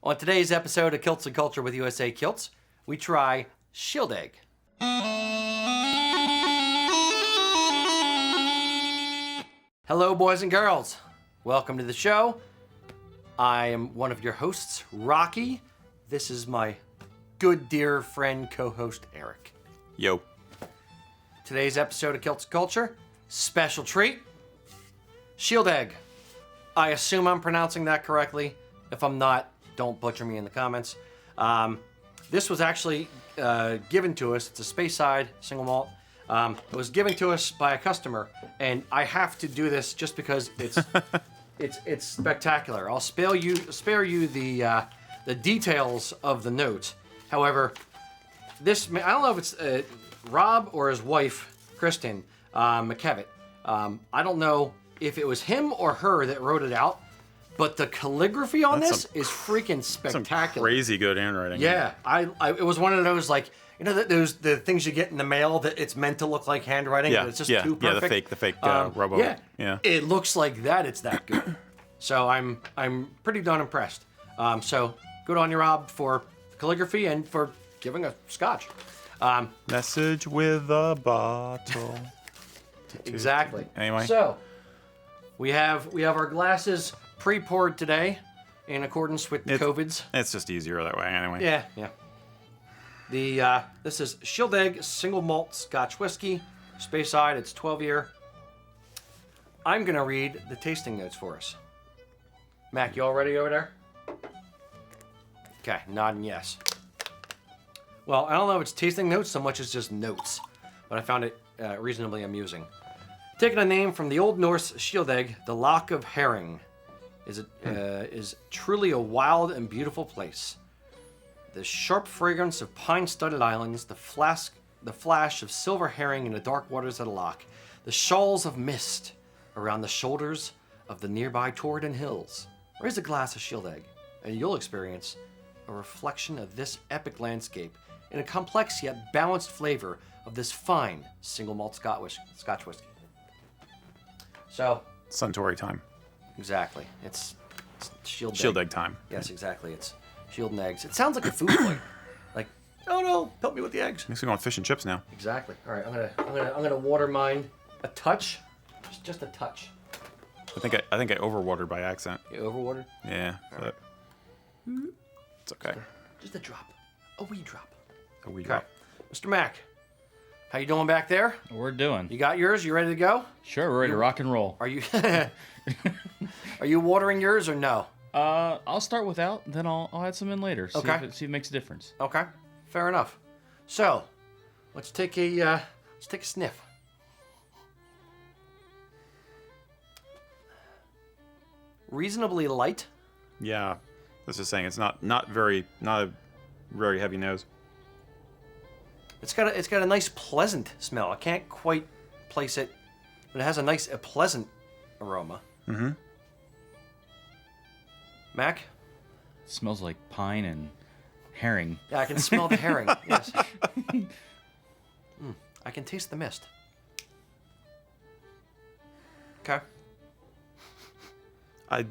On today's episode of Kilts and Culture with USA Kilts, we try Shieldaig. Hello, boys and girls. Welcome to the show. I am one of your hosts, Rocky. This is my good dear friend, co-host, Eric. Yo. Today's episode of Kilts and Culture, special treat, Shieldaig. I assume I'm pronouncing that correctly. If I'm not, don't butcher me in the comments. This was actually given to us. It's a Speyside single malt. It was given to us by a customer, and I have to do this just because it's it's spectacular. I'll spare you the details of the note. However, this I don't know if it's Rob or his wife, Kristen McKevitt. I don't know if it was him or her that wrote it out. But the calligraphy on this is freaking spectacular. Some crazy good handwriting. Yeah, it was one of those, like, you know, the things you get in the mail that it's meant to look like handwriting, but it's just too perfect. Yeah, the fake robo. Yeah, it looks like that. It's that good. So I'm pretty darn impressed. So good on you, Rob, for calligraphy and for giving a scotch. Message with a bottle. Exactly. Anyway, so we have our glasses pre-poured today in accordance with the COVIDs. It's just easier that way anyway. Yeah. This is Shieldaig single malt Scotch whiskey, Speyside. It's 12-year. I'm gonna read the tasting notes for us. Mac, you all ready over there? Okay, nodding yes. Well, I don't know if it's tasting notes so much as just notes, but I found it reasonably amusing. Taking a name from the Old Norse Shieldaig, the Loch of Herring, is truly a wild and beautiful place. The sharp fragrance of pine-studded islands, the flash of silver herring in the dark waters of the loch, the shawls of mist around the shoulders of the nearby Torridon Hills. Raise a glass of Shieldaig, and you'll experience a reflection of this epic landscape in a complex yet balanced flavor of this fine single malt Scotch whiskey. So, Suntory time. Exactly. It's Shieldaig. Shieldaig time. Yes, exactly. It's Shield and eggs. It sounds like a food fight. Like, oh no, help me with the eggs. Makes me want fish and chips now. Exactly. All right, I'm gonna water mine a touch, just a touch. I think I overwatered by accident. You overwatered? Yeah, but it's okay. Just a drop, a wee drop. A wee Okay, drop. Mr. Mac, how you doing back there? We're doing. You got yours? You ready to go? Sure, we're ready to rock and roll. Are you? Are you watering yours or no? I'll start without, then I'll add some in later. See Okay. if it makes a difference. Okay, fair enough. So, let's take a sniff. Reasonably light. Yeah, this is saying it's not a very heavy nose. It's got a nice pleasant smell. I can't quite place it, but it has a pleasant aroma. Mm-hmm. Mac? It smells like pine and herring. Yeah, I can smell the herring. Yes. I can taste the mist. Okay. I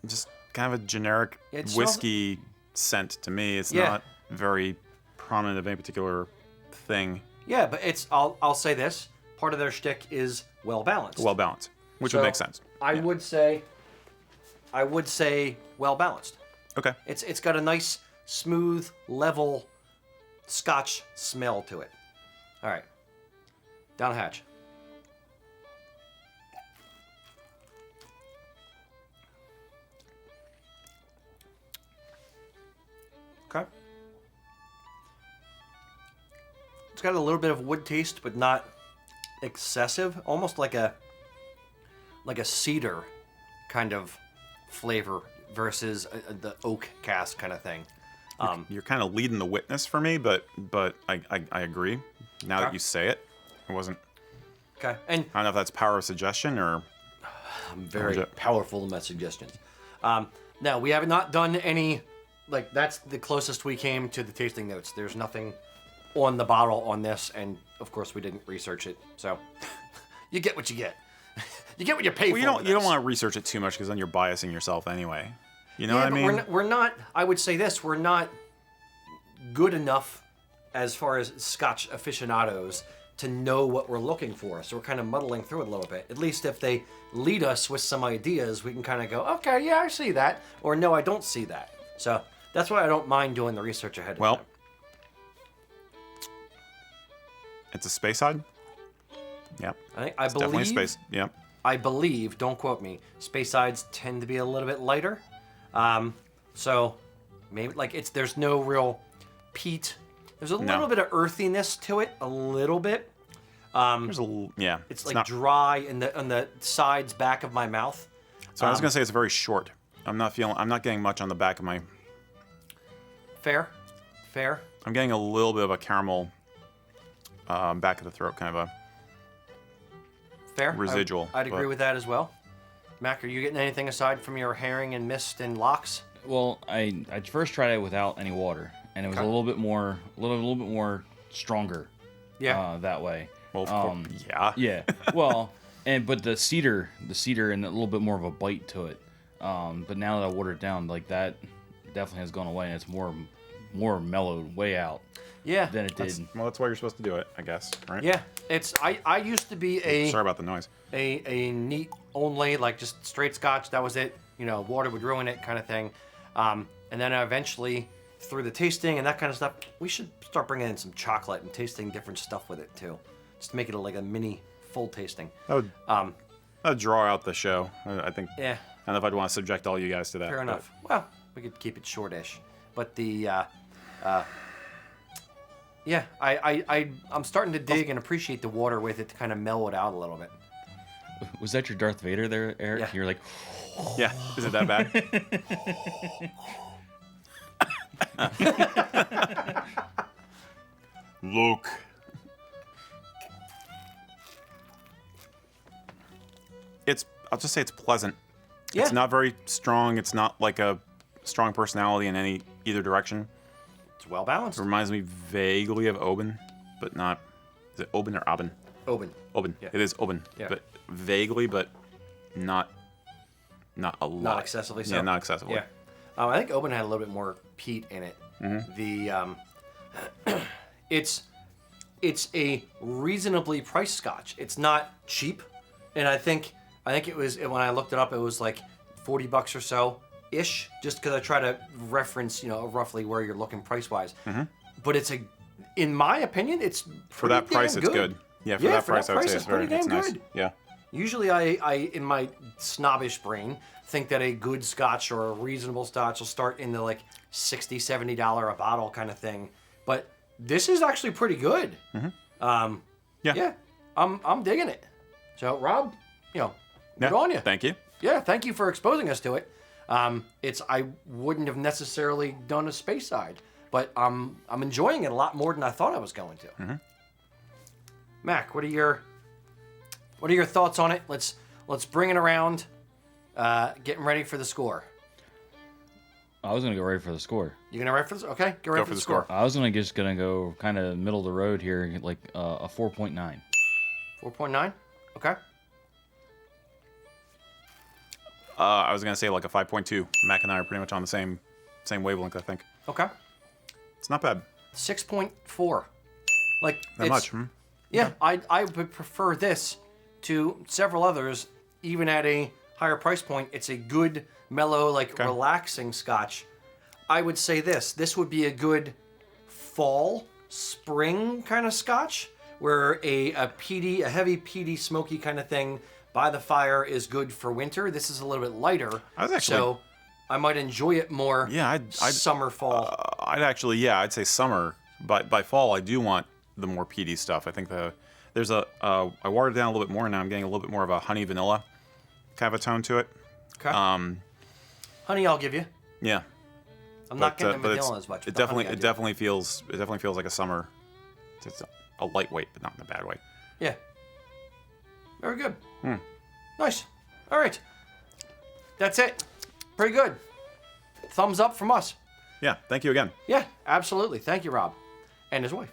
just kind of a generic whiskey scent to me. It's not very prominent of any particular thing. Yeah, but I'll say this. Part of their shtick is well balanced. Well balanced, which would make sense. I would say well balanced. Okay. It's got a nice, smooth, level Scotch smell to it. All right. Down the hatch. Okay. It's got a little bit of wood taste, but not excessive. Almost like a cedar kind of flavor versus the oak cask kind of thing. You're kind of leading the witness for me, but I agree. Now that you say it, it wasn't. Okay, and I don't know if that's power of suggestion or. I'm very powerful in my suggestions. Now we have not done any. Like, that's the closest we came to the tasting notes. There's nothing on the bottle on this, and of course we didn't research it. So you get what you get. You get what you pay for. You don't want to research it too much because then you're biasing yourself anyway. You know what I mean? We're not. I would say this: we're not good enough as far as Scotch aficionados to know what we're looking for. So we're kind of muddling through it a little bit. At least if they lead us with some ideas, we can kind of go, okay, yeah, I see that, or no, I don't see that. So that's why I don't mind doing the research ahead of time. It's a Speyside. Yep. I believe. Definitely space. Yep. I believe. Don't quote me. Speysides tend to be a little bit lighter, so maybe there's no real peat. There's a little bit of earthiness to it, a little bit. There's a little, yeah. It's like dry on the sides, back of my mouth. So I was gonna say it's very short. I'm not getting much on the back of my. Fair. I'm getting a little bit of a caramel, back of the throat, kind of a. Fair. Residual. I'd agree with that as well. Mac, are you getting anything aside from your herring and mist and locks? Well, I first tried it without any water, and it was a little bit more stronger. Yeah. That way. Well, yeah. Yeah. Well, but the cedar, and a little bit more of a bite to it. But now that I watered it down, like that definitely has gone away, and it's more mellowed way out. Yeah. Than it did. Well, that's why you're supposed to do it, I guess, right? Yeah. It's I used to be Sorry about the noise. a neat only, like just straight Scotch. That was it. You know, water would ruin it, kind of thing. And then eventually, through the tasting and that kind of stuff, we should start bringing in some chocolate and tasting different stuff with it too, just to make it like a mini full tasting. That would draw out the show. I think. Yeah. I don't know if I'd want to subject all you guys to that. Fair enough. Well, we could keep it shortish, but the. Yeah, I'm starting to dig and appreciate the water with it to kind of mellow it out a little bit. Was that your Darth Vader there, Eric? Yeah. You're like, Yeah, is it that bad? Luke. I'll just say it's pleasant. Yeah. It's not very strong. It's not like a strong personality in either direction. It's well balanced. It reminds me vaguely of Oban, but not. Is it Oban or Aben? Oban. Oban. Yeah. It is Oban. Yeah. But vaguely, but not a lot. Not excessively so. Yeah, not excessively. Yeah. I think Oban had a little bit more peat in it. Mm-hmm. The it's a reasonably priced Scotch. It's not cheap, and I think it was, when I looked it up, it was like $40 or so ish. Just because I try to reference, roughly where you're looking price wise. Mm-hmm. But in my opinion, it's for that price, it's good. Yeah, for that price, I would say it's pretty damn nice. good. Yeah. Usually, I in my snobbish brain think that a good Scotch or a reasonable Scotch will start in the like $60, $70 a bottle kind of thing. But this is actually pretty good. Mm-hmm. Yeah, I'm digging it. So, Rob, good on you. Thank you. Yeah, thank you for exposing us to it. I wouldn't have necessarily done a Speyside, but I'm enjoying it a lot more than I thought I was going to. Mm-hmm. Mac, what are your thoughts on it? Let's bring it around. Getting ready for the score. I was gonna go right for the score. You gonna ready for this? Okay, go right for the score. I was gonna go kind of middle of the road here, like a 4.9. 4.9. Okay. I was gonna say like a 5.2. Mac and I are pretty much on the same wavelength, I think. Okay. It's not bad. 6.4. Like Not much. Hmm? Yeah, I would prefer this to several others, even at a higher price point. It's a good, mellow, relaxing Scotch. I would say this would be a good fall, spring kind of Scotch, where a heavy peaty, smoky kind of thing by the fire is good for winter. This is a little bit lighter, so I might enjoy it more. Yeah, I'd summer, fall. I'd say summer. But by fall, I do want the more peaty stuff. I think there's I watered it down a little bit more, and now I'm getting a little bit more of a honey vanilla kind of a tone to it. Okay. Honey, I'll give you. Yeah. I'm not getting the vanilla as much. It definitely feels like a summer. It's a lightweight, but not in a bad way. Yeah. Very good. Nice. All right. That's it. Pretty good. Thumbs up from us. Yeah. Thank you again. Yeah, absolutely. Thank you, Rob, and his wife.